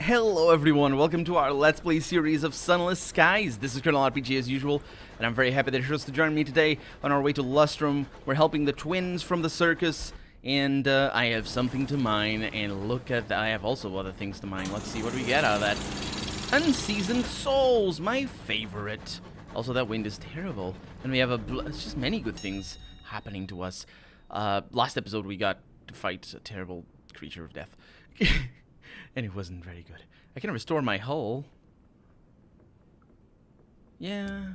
Hello everyone, welcome to our Let's Play series of Sunless Skies. This is Colonel RPG as usual, and I'm very happy that you're chose to join me today on our way to Lustrum. We're helping the twins from the circus, and I have something to mine, and look at that, I have also other things to mine. Let's see what we get out of that. Unseasoned souls, my favorite. Also, that wind is terrible, and we have it's just many good things happening to us. Last episode we got to fight a terrible creature of death. And it wasn't very good. I can restore my hull. Yeah,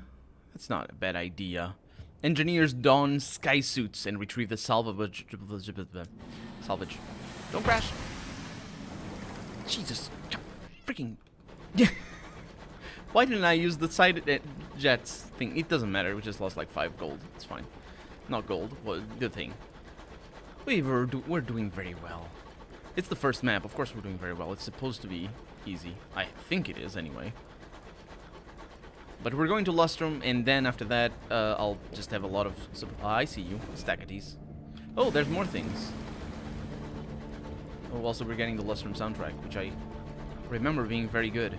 that's not a bad idea. Engineers don sky suits and retrieve the salvage. Don't crash. Jesus. Freaking. Why didn't I use the side jets thing? It doesn't matter. We just lost like 5 gold. It's fine. Not gold. Well, good thing. We're doing very well. It's the first map. Of course we're doing very well. It's supposed to be easy. I think it is, anyway. But we're going to Lustrum, and then after that, I'll just have a lot of... I see you. Stack of these. Oh, there's more things. Oh, also we're getting the Lustrum soundtrack, which I remember being very good.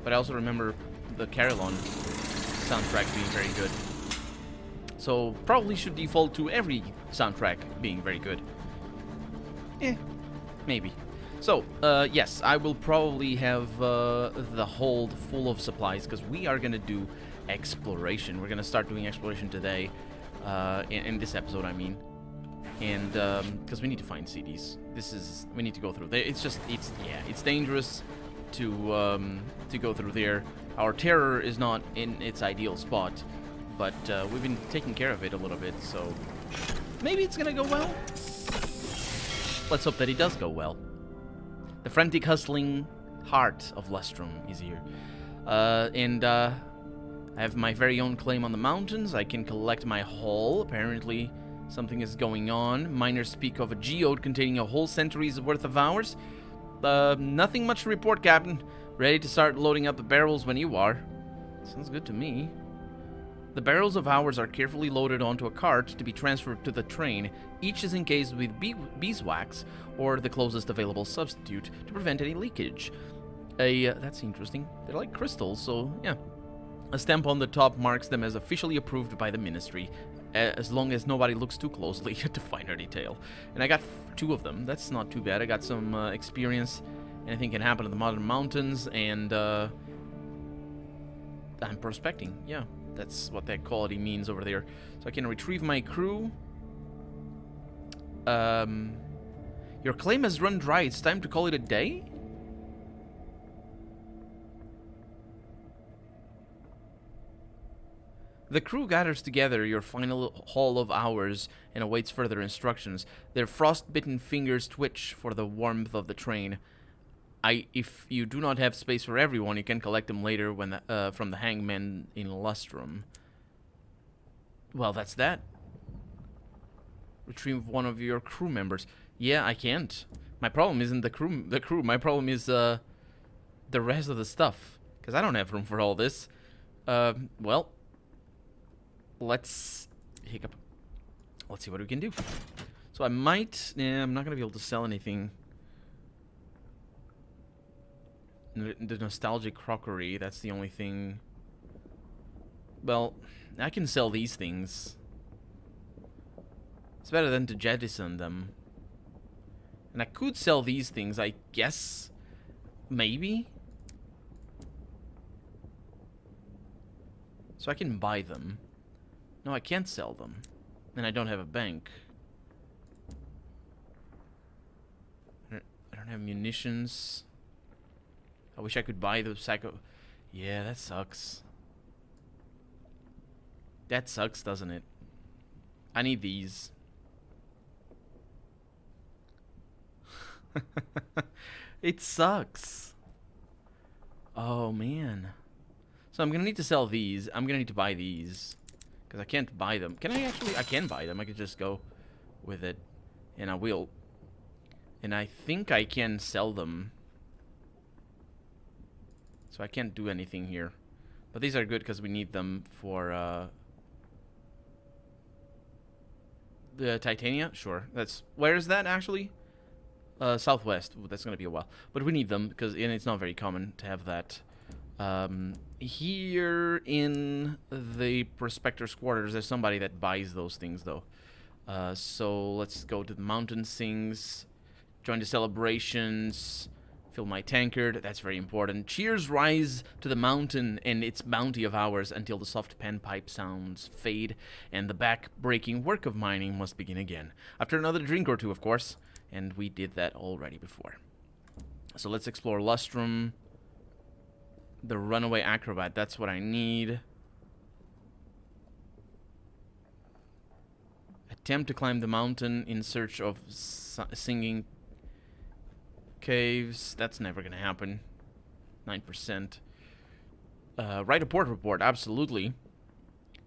But I also remember the Carillon soundtrack being very good. So, probably should default to every soundtrack being very good. Maybe. So, yes, I will probably have the hold full of supplies, because we are going to do exploration. We're going to start doing exploration today, in this episode, I mean. And, because we need to find CDs. We need to go through there. It's dangerous to go through there. Our terror is not in its ideal spot, but we've been taking care of it a little bit, so maybe it's going to go well. Let's hope that it does go well. The frantic, hustling heart of Lustrum is here. And I have my very own claim on the mountains. I can collect my hull. Apparently, something is going on. Miners speak of a geode containing a whole century's worth of hours. Nothing much to report, Captain. Ready to start loading up the barrels when you are. Sounds good to me. The barrels of ours are carefully loaded onto a cart to be transferred to the train. Each is encased with beeswax or the closest available substitute to prevent any leakage. That's interesting. They're like crystals, so yeah. A stamp on the top marks them as officially approved by the ministry, as long as nobody looks too closely at the finer detail. And I got 2 of them. That's not too bad. I got some experience. Anything can happen in the modern mountains, and I'm prospecting, yeah. That's what that quality means over there. So I can retrieve my crew. Your claim has run dry. It's time to call it a day? The crew gathers together your final haul of hours and awaits further instructions. Their frost-bitten fingers twitch for the warmth of the train. If you do not have space for everyone, you can collect them later when from the hangman in Lustrum. Well, that's that. Retrieve one of your crew members. Yeah, I can't. My problem isn't the crew. My problem is the rest of the stuff, because I don't have room for all this. Well, let's hiccup. Let's see what we can do. So I might. I'm not gonna be able to sell anything. The nostalgic crockery, that's the only thing. Well, I can sell these things. It's better than to jettison them. And I could sell these things, I guess. Maybe. So I can buy them. No, I can't sell them. And I don't have a bank. I don't have munitions. I wish I could buy the psycho... Yeah, that sucks. That sucks, doesn't it? I need these. It sucks. Oh, man. So I'm going to need to sell these. I'm going to need to buy these. Because I can't buy them. Can I actually... I can buy them. I could just go with it. And I will. And I think I can sell them. So I can't do anything here. But these are good because we need them for the Titania. Sure. Where is that actually? Southwest. Ooh, that's gonna be a while, but we need them because it's not very common to have that. Here in the prospector's quarters, there's somebody that buys those things, though. So let's go to the mountain sings, join the celebrations, fill my tankard. That's very important. Cheers rise to the mountain and its bounty of hours until the soft panpipe sounds fade and the back-breaking work of mining must begin again. After another drink or two, of course, and we did that already before. So let's explore Lustrum. The runaway acrobat, that's what I need. Attempt to climb the mountain in search of singing caves. That's never gonna happen. 9%. Write a port report, absolutely.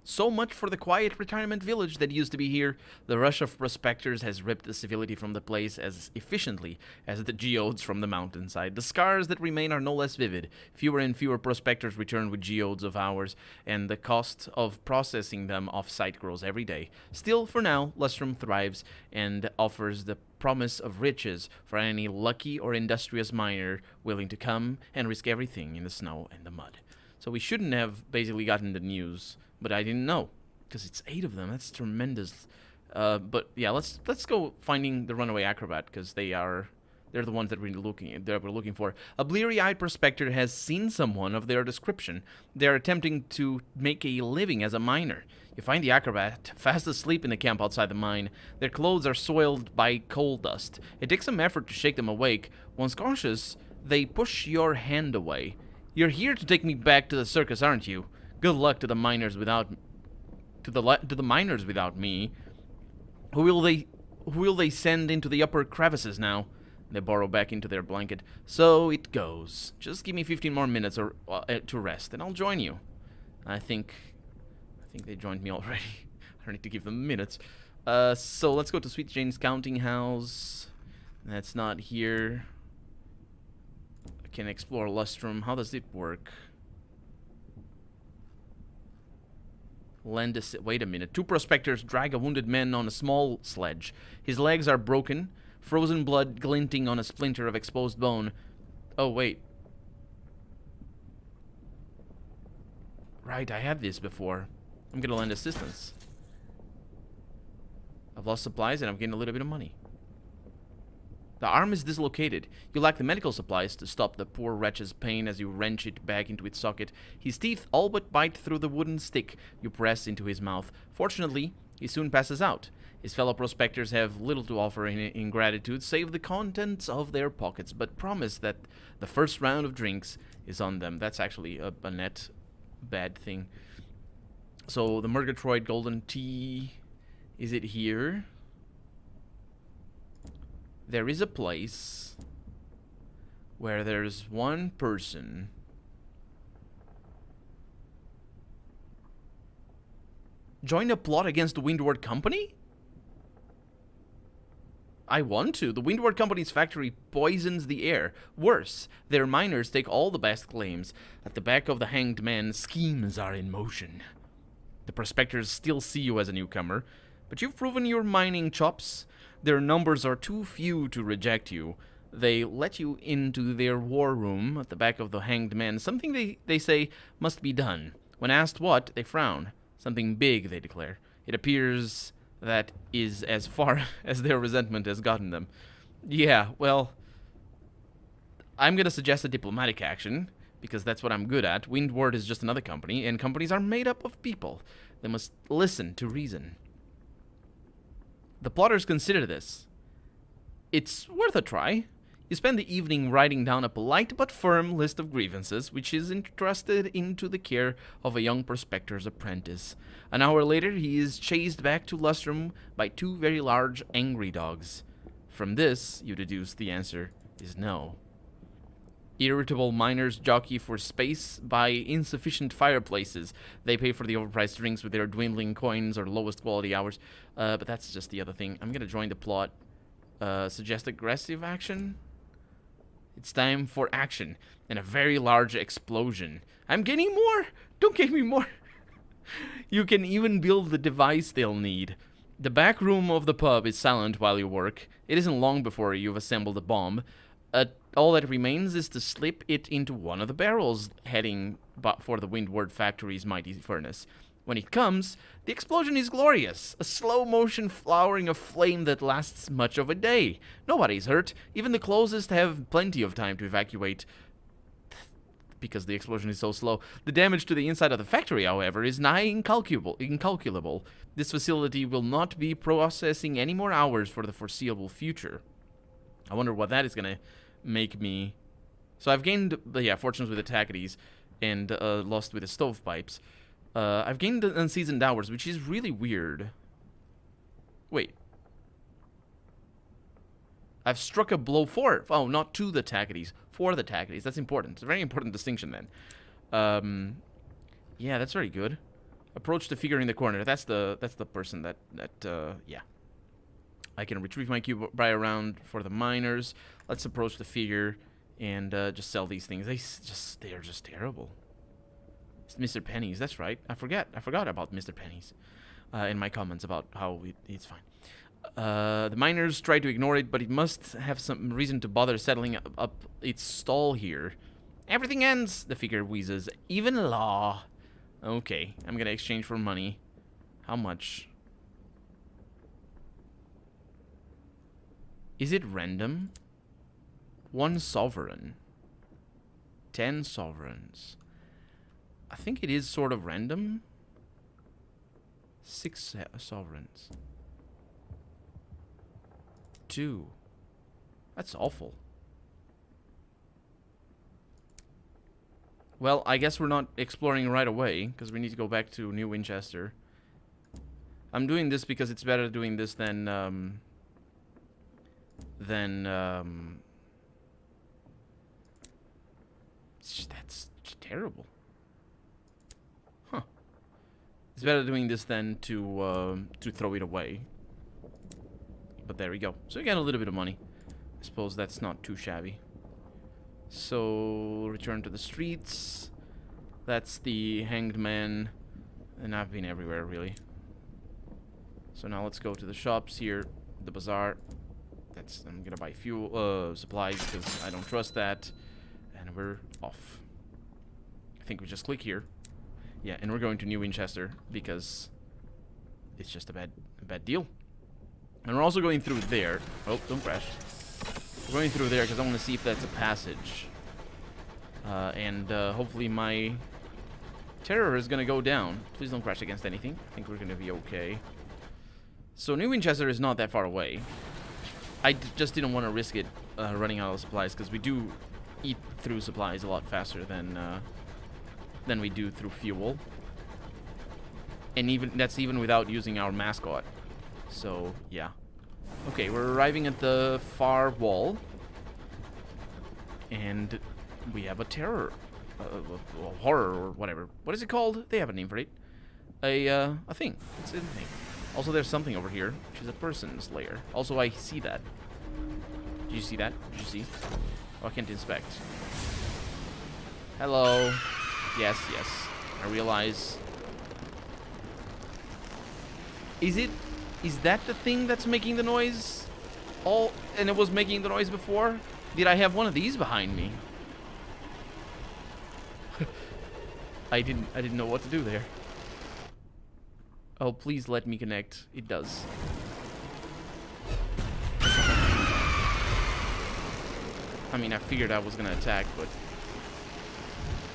So much for the quiet retirement village that used to be here. The rush of prospectors has ripped the civility from the place as efficiently as the geodes from the mountainside. The scars that remain are no less vivid. Fewer and fewer prospectors return with geodes of hours, and the cost of processing them off-site grows every day. Still, for now, Lustrum thrives and offers the promise of riches for any lucky or industrious miner willing to come and risk everything in the snow and the mud. So we shouldn't have basically gotten the news, but I didn't know, because it's 8 of them. That's tremendous. But yeah, let's go finding the runaway acrobat, because they're the ones that we're looking for. A bleary-eyed prospector has seen someone of their description. They're attempting to make a living as a miner. You find the acrobat fast asleep in the camp outside the mine. Their clothes are soiled by coal dust. It takes some effort to shake them awake. Once conscious, they push your hand away. You're here to take me back to the circus, aren't you? Good luck to the miners without me. Who will they send into the upper crevices now? They burrow back into their blanket. So it goes. Just give me 15 more minutes to rest, and I'll join you. I think they joined me already. I don't need to give them minutes. So let's go to Sweet Jane's counting house. That's not here. I can explore Lustrum. How does it work? Wait a minute. 2 prospectors drag a wounded man on a small sledge. His legs are broken, frozen blood glinting on a splinter of exposed bone. Oh, wait. Right, I had this before. I'm gonna lend assistance. I've lost supplies and I'm getting a little bit of money. The arm is dislocated. You lack the medical supplies to stop the poor wretch's pain as you wrench it back into its socket. His teeth all but bite through the wooden stick you press into his mouth. Fortunately, he soon passes out. His fellow prospectors have little to offer in gratitude, save the contents of their pockets, but promise that the first round of drinks is on them. That's actually a net bad thing. So, the Murgatroyd Golden Tea, is it here? There is a place where there's one person join a plot against the Windward Company? I want to. The Windward Company's factory poisons the air. Worse, their miners take all the best claims. At the back of the hanged man, schemes are in motion. The prospectors still see you as a newcomer, but you've proven your mining chops. Their numbers are too few to reject you. They let you into their war room at the back of the hanged man. Something they say must be done. When asked what, they frown. Something big, they declare. It appears that is as far as their resentment has gotten them. Yeah, well, I'm going to suggest a diplomatic action, because that's what I'm good at. Windward is just another company, and companies are made up of people. They must listen to reason. The plotters consider this. It's worth a try. You spend the evening writing down a polite but firm list of grievances, which is entrusted into the care of a young prospector's apprentice. An hour later, he is chased back to Lustrum by 2 very large, angry dogs. From this, you deduce the answer is no. Irritable miners jockey for space by insufficient fireplaces. They pay for the overpriced drinks with their dwindling coins or lowest quality hours. But that's just the other thing. I'm going to join the plot. Suggest aggressive action? It's time for action. And a very large explosion. I'm getting more! Don't give me more! You can even build the device they'll need. The back room of the pub is silent while you work. It isn't long before you've assembled a bomb. All that remains is to slip it into one of the barrels, heading for the Windward Factory's mighty furnace. When it comes, the explosion is glorious, a slow-motion flowering of flame that lasts much of a day. Nobody's hurt. Even the closest have plenty of time to evacuate, because the explosion is so slow. The damage to the inside of the factory, however, is nigh incalculable. This facility will not be processing any more hours for the foreseeable future. I wonder what that is going to make me... So I've gained, fortunes with the Tackities and lost with the stovepipes. I've gained the unseasoned hours, which is really weird. Wait. I've struck a blow for it. Oh, not to the Tackities. For the Tackities. That's important. It's a very important distinction, then. Yeah, that's very good. Approach the figure in the corner. That's the person that yeah. I can retrieve my cube by around for the miners. Let's approach the figure and just sell these things. They're just terrible. It's Mr. Penny's. That's right. I forgot about Mr. Penny's in my comments about how it's fine. The miners try to ignore it, but it must have some reason to bother settling up its stall here. Everything ends, the figure wheezes. Even law. Okay, I'm gonna exchange for money. How much? Is it random? 1 sovereign. 10 sovereigns. I think it is sort of random. 6 sovereigns. 2. That's awful. Well, I guess we're not exploring right away, because we need to go back to New Winchester. I'm doing this because it's better doing this than that's terrible. Huh. It's better doing this than to throw it away. But there we go. So we got a little bit of money. I suppose that's not too shabby. So, return to the streets. That's the Hanged Man. And I've been everywhere, really. So now let's go to the shops here. The bazaar. I'm gonna buy fuel, supplies, because I don't trust that. And we're off. I think we just click here. Yeah, and we're going to New Winchester, because it's just a bad deal. And we're also going through there. Oh, don't crash. We're going through there because I want to see if that's a passage. Hopefully my terror is going to go down. Please don't crash against anything. I think we're going to be okay. So New Winchester is not that far away. I just didn't want to risk it running out of supplies, because we do eat through supplies a lot faster than we do through fuel. And that's even without using our mascot. So, yeah. Okay, we're arriving at the far wall. And we have a terror. A horror or whatever. What is it called? They have a name for it. A thing. It's a thing. Also, there's something over here, which is a person's lair. Also, I see that. Did you see that? Did you see? Oh, I can't inspect. Hello. Yes, yes. I realize. Is that the thing that's making the noise? And it was making the noise before? Did I have one of these behind me? I didn't know what to do there. Oh, please let me connect. It does. I mean, I figured I was gonna attack, but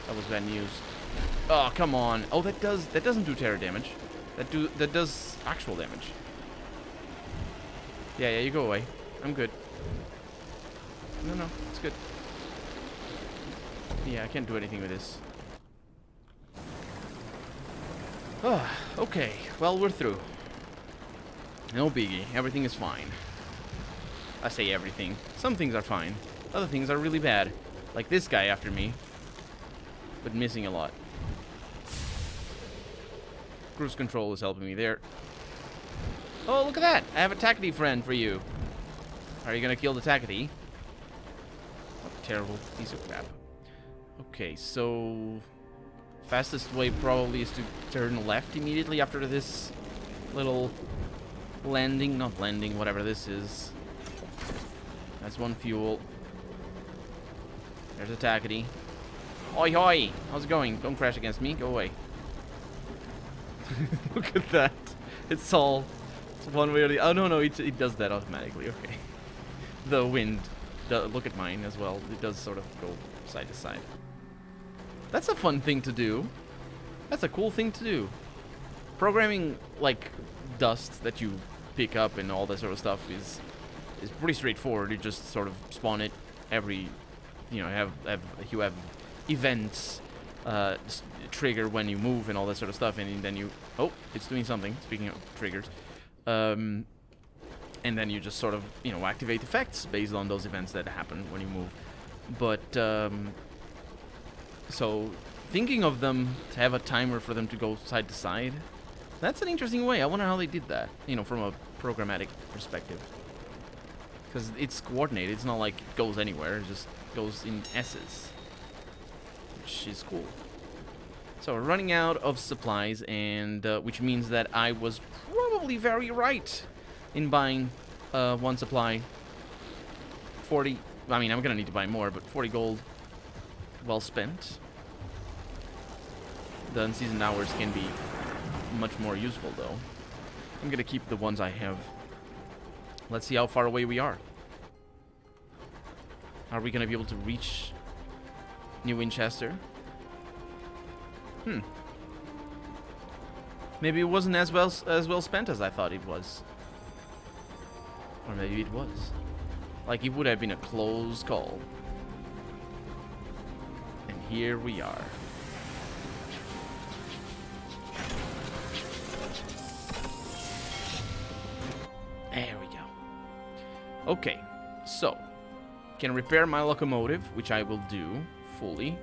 that was bad news. Oh, come on. Oh, that doesn't do terror damage. That does actual damage. Yeah, you go away. I'm good. No, it's good. Yeah, I can't do anything with this. Oh, okay. Well, we're through. No biggie. Everything is fine. I say everything. Some things are fine. Other things are really bad. Like this guy after me. But missing a lot. Cruise control is helping me there. Oh, look at that! I have a Tackety friend for you. Are you gonna kill the Tackety? What a terrible piece of crap. Okay, so... fastest way probably is to turn left immediately after this little Landing, not landing, whatever this is. That's one fuel. There's a tackety. Oi, hoi! How's it going? Don't crash against me. Go away. Look at that. It's all... It's one way or the... Oh, no, it does that automatically. Okay. The wind. Look at mine as well. It does sort of go side to side. That's a fun thing to do. That's a cool thing to do. Programming, like, dust that you pick up and all that sort of stuff is pretty straightforward. You just sort of spawn it every... You know, you have events trigger when you move and all that sort of stuff, and then you... Oh, it's doing something, speaking of triggers. And then you just sort of, you know, activate effects based on those events that happen when you move. But, so, thinking of them to have a timer for them to go side to side, that's an interesting way. I wonder how they did that, you know, from a programmatic perspective. Because it's coordinated, it's not like it goes anywhere, it just goes in S's. Which is cool. So we're running out of supplies, and which means that I was probably very right in buying one supply. 40, I mean, I'm gonna need to buy more, but 40 gold, well spent. The unseasoned hours can be much more useful, though. I'm gonna keep the ones I have. Let's see how far away we are. Are we gonna be able to reach New Winchester? Maybe it wasn't as well spent as I thought it was. Or maybe it was. Like, it would have been a close call. And here we are. There we go. Okay, so can repair my locomotive, which I will do fully.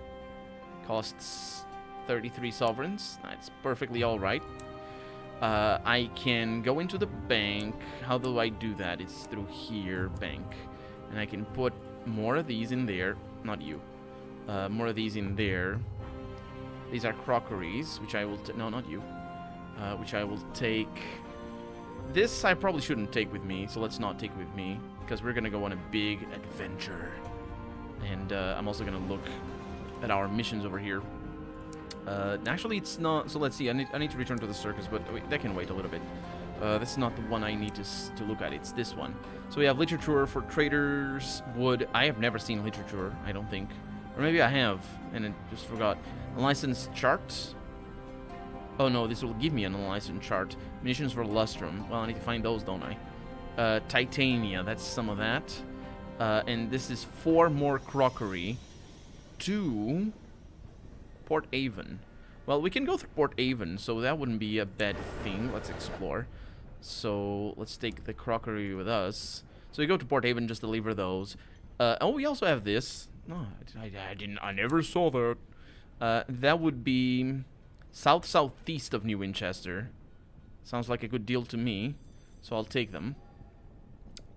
Costs 33 sovereigns. That's perfectly all right. I can go into the bank. How do I do that? It's through here, bank. And I can put more of these in there. Not you. More of these in there. These are crockeries, which I will... No, not you. Which I will take... This I probably shouldn't take with me, so let's not take it with me. Because we're going to go on a big adventure. And I'm also going to look at our missions over here. Actually, it's not... So let's see. I need to return to the circus, but wait, that can wait a little bit. This is not the one I need to look at. It's this one. So we have literature for traders, wood. I have never seen literature, I don't think. Or maybe I have, and I just forgot. Unlicensed charts. Oh no, this will give me an unlicensed chart. Munitions for lustrum. Well, I need to find those, don't I? Titania, that's some of that. And this is 4 more crockery to Port Avon. Well, we can go through Port Avon, so that wouldn't be a bad thing. Let's explore. So let's take the crockery with us. So we go to Port Avon, just deliver those. Oh, we also have this. No, I never saw that. That would be southeast of New Winchester. Sounds like a good deal to me. So I'll take them.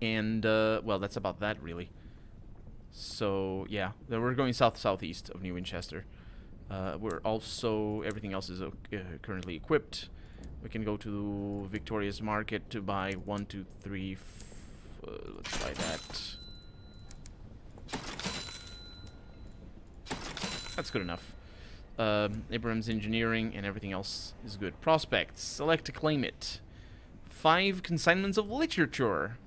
And, well, that's about that, really. So, yeah. We're going southeast of New Winchester. We're also... Everything else is currently equipped. We can go to Victoria's Market to buy 1, 2, 3... let's buy that. That's good enough. Abraham's Engineering and everything else is good. Prospects. Select to claim it. 5 consignments of literature.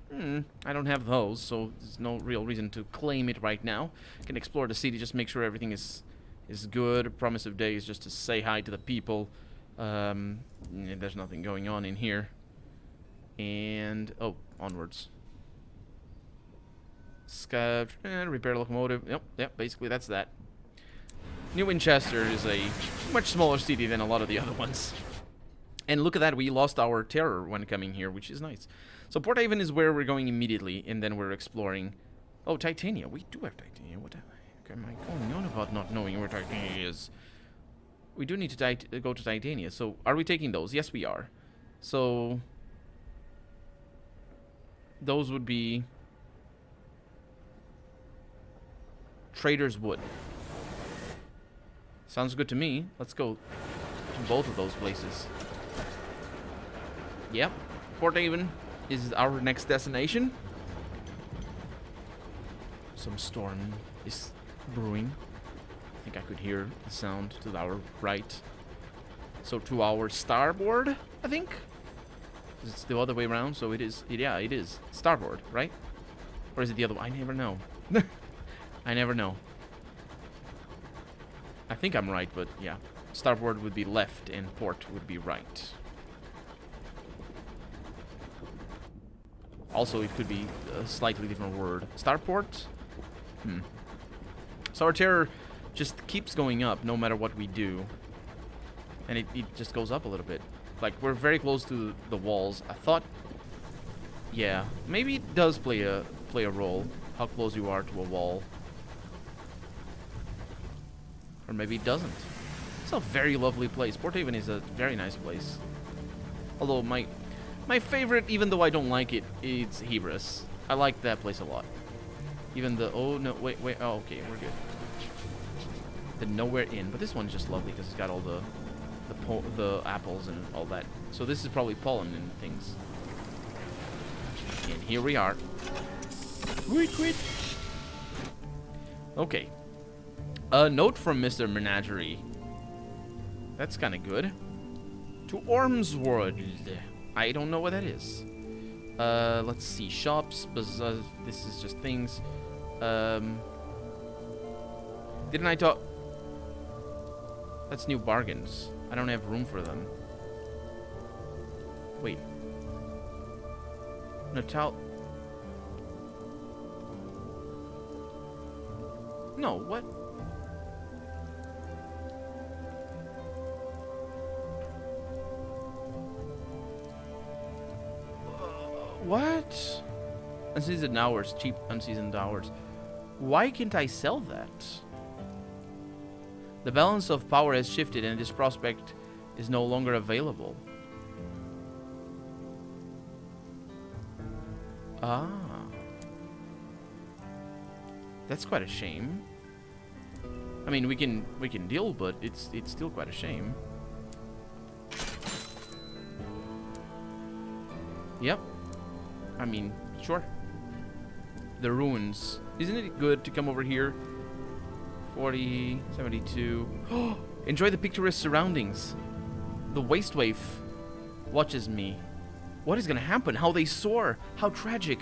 I don't have those, so there's no real reason to claim it right now. I can explore the city, just make sure everything is good. Promise of Day is just to say hi to the people. There's nothing going on in here. And, oh, onwards. Repair locomotive. Yep, basically that's that. New Winchester is a much smaller city than a lot of the other ones. And look at that, we lost our terror when coming here, which is nice. So Port Avon is where we're going immediately, and then we're exploring... Oh, Titania. We do have Titania. What the heck am I going on about not knowing where Titania is? We do need to go to Titania. So, are we taking those? Yes, we are. So... Those would be... Trader's Wood. Sounds good to me. Let's go to both of those places. Yep. Port Avon is our next destination. Some storm is brewing. I think I could hear the sound to our right. So to our starboard, I think. It's the other way around, so it is. Yeah, it is starboard, right? Or is it the other way? I never know. I never know. I think I'm right, but yeah. Starboard would be left and port would be right. Also, it could be a slightly different word. Starport? So our terror just keeps going up no matter what we do. And it just goes up a little bit. Like, we're very close to the walls. I thought... Yeah, maybe it does play a role. How close you are to a wall. Or maybe it doesn't. It's a very lovely place. Port Avon is a very nice place. Although my favorite, even though I don't like it, it's Hebrus. I like that place a lot. Even the... Oh, no, wait. Oh, okay, we're good. The Nowhere Inn. But this one's just lovely because it's got all the apples and all that. So this is probably pollen and things. And here we are. Quit. Okay. A note from Mr. Menagerie. That's kind of good. To Ormswood. I don't know what that is. Let's see. Shops. Bazaar. This is just things. Didn't I talk... That's new bargains. I don't have room for them. Wait. Natal... No, what? What? Unseasoned hours. Cheap unseasoned hours. Why can't I sell that? The balance of power has shifted and this prospect is no longer available. Ah. That's quite a shame. I mean, we can deal, but it's still quite a shame. Yep. I mean, sure. The ruins. Isn't it good to come over here? 40, 72. Enjoy the picturesque surroundings. The waste waif watches me. What is gonna happen? How they soar. How tragic.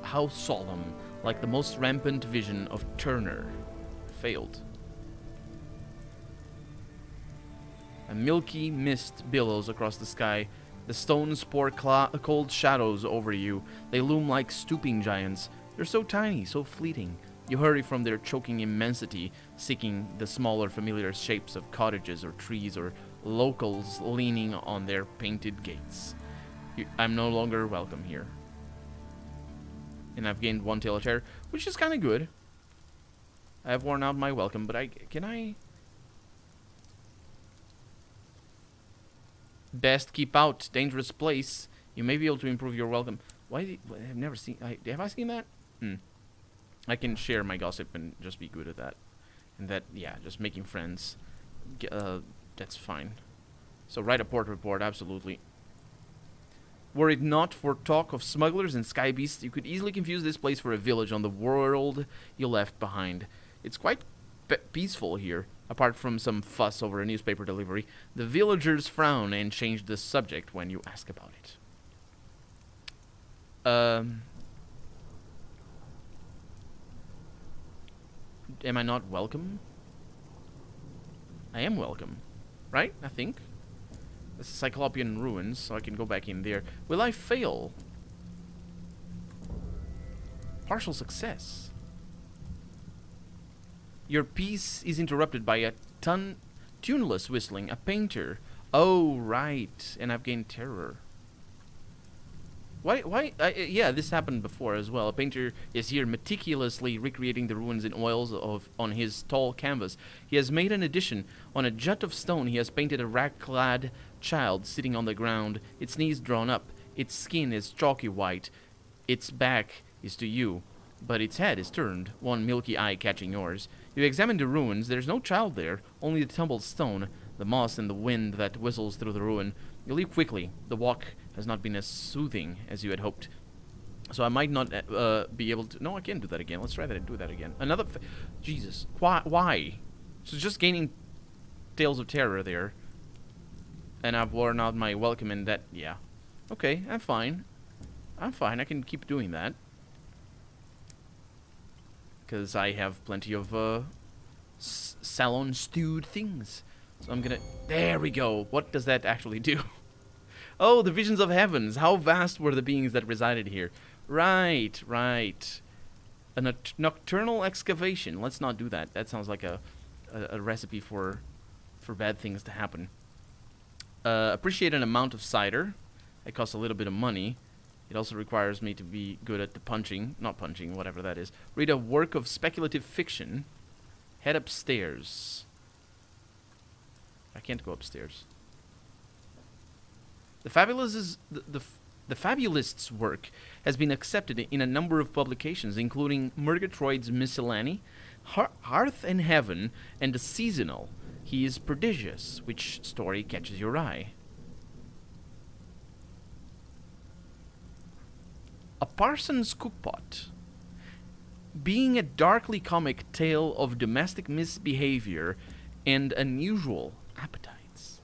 How solemn. Like the most rampant vision of Turner. Failed. A milky mist billows across the sky. The stones pour cold shadows over you. They loom like stooping giants. They're so tiny, so fleeting. You hurry from their choking immensity, seeking the smaller familiar shapes of cottages or trees or locals leaning on their painted gates. I'm no longer welcome here. And I've gained 1 tail of terror, which is kind of good. I have worn out my welcome, but can I... Best keep out. Dangerous place. You may be able to improve your welcome. I've never seen... Have I seen that? I can share my gossip and just be good at that. And that, yeah, just making friends. That's fine. So write a port report, absolutely. Were it not for talk of smugglers and sky beasts, you could easily confuse this place for a village on the world you left behind. It's quite peaceful here, apart from some fuss over a newspaper delivery. The villagers frown and change the subject when you ask about it. Am I not welcome? I am welcome, right? I think. This is Cyclopean ruins, so I can go back in there. Will I fail? Partial success. Your piece is interrupted by a tuneless whistling. A painter. Oh, right. And I've gained terror. Why? Yeah, this happened before as well. A painter is here meticulously recreating the ruins in oils on his tall canvas. He has made an addition. On a jut of stone, he has painted a rag-clad child sitting on the ground, its knees drawn up. Its skin is chalky white. Its back is to you, but its head is turned, one milky eye catching yours. You examine the ruins. There's no child there, only the tumbled stone, the moss and the wind that whistles through the ruin. You leave quickly. The walk has not been as soothing as you had hoped. So I might not be able to... No, I can't do that again. Let's try that and do that again. Another... Jesus. Why? So just gaining Tales of Terror there. And I've worn out my welcome in that... Yeah. Okay, I'm fine. I'm fine. I can keep doing that. Because I have plenty of salon stewed things. So I'm gonna... There we go. What does that actually do? Oh, the visions of heavens. How vast were the beings that resided here? Right, right. A nocturnal excavation. Let's not do that. That sounds like a recipe for bad things to happen. Appreciate an amount of cider. It costs a little bit of money. It also requires me to be good at the punching. Not punching, whatever that is. Read a work of speculative fiction. Head upstairs. I can't go upstairs. The Fabulist's work has been accepted in a number of publications, including Murgatroyd's Miscellany, Hearth and Heaven, and The Seasonal. He is prodigious. Which story catches your eye? A Parson's Cookpot. Being a darkly comic tale of domestic misbehavior and unusual appetites.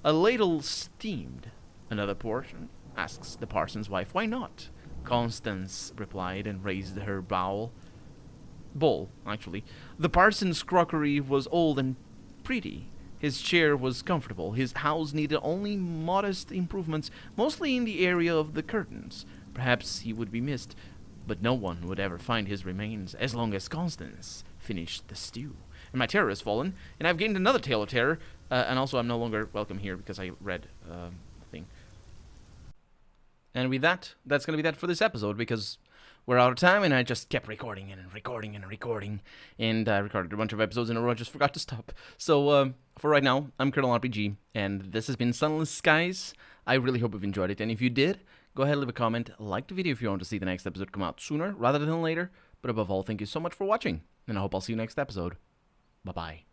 A ladle steamed. Another portion? Asks the parson's wife. Why not? Constance replied and raised her bowl, actually. The parson's crockery was old and pretty. His chair was comfortable. His house needed only modest improvements, mostly in the area of the curtains. Perhaps he would be missed, but no one would ever find his remains as long as Constance finished the stew. And my terror has fallen, and I've gained another tale of terror, and also I'm no longer welcome here because I read the thing. And with that, that's going to be that for this episode, because we're out of time, and I just kept recording and recording and recording, and I recorded a bunch of episodes in a row. I just forgot to stop. So, for right now, I'm Colonel RPG, and this has been Sunless Skies. I really hope you've enjoyed it, and if you did, go ahead and leave a comment, like the video if you want to see the next episode come out sooner rather than later, but above all, thank you so much for watching, and I hope I'll see you next episode. Bye-bye.